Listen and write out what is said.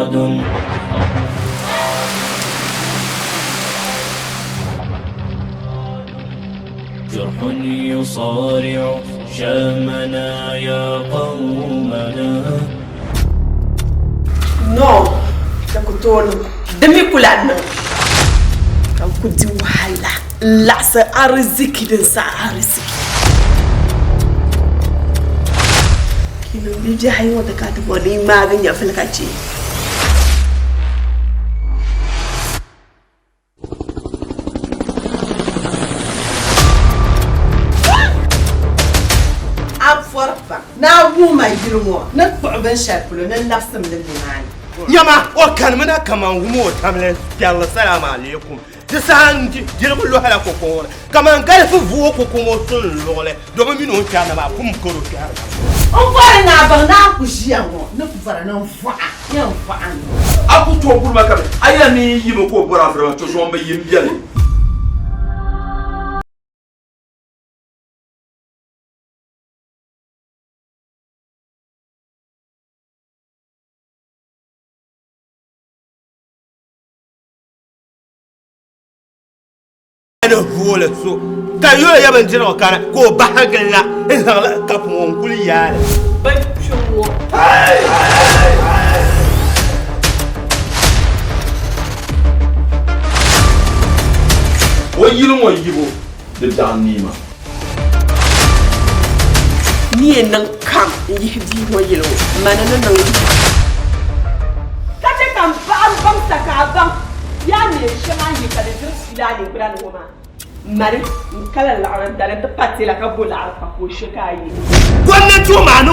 مراد جرح يصارع شامنا يا قومنا. Non, takutolo. Demi kulana. Kan kudi wahala. La sa arziki din sa arziki. Kino ni je hayi wata ka ta bodi magani ya falkace. Na wuma girmo na kuɓin shakulo na nafsin lillimani. Yama o kan muna kaman wumo tamle yalla salamu alaikum. Ti san dirbu lo hala ko ko kaman galfu vuo ko ko mo sun lo le do mi no ta na ba kum ko ro ta. On fara na ban na ku jiya mo na ku fara na fa yan fa an. Aku to burma kabe aya ni yimo ko bora fra to so mbe yim biale. Vole so ka yo ya ban jira kana ko ba hagalla in la ka pon kuli ya Bai shugo. O yilo mo yibo de danima. Ni nan kam yi di mo yilo mana nan. Ka ce kan bam saka bam ya ne shema yi ka da dirsi ne gudan goma. Mari kala la'aran da ta pati la ka bola alfa ko shi kai. Gwamnati ma no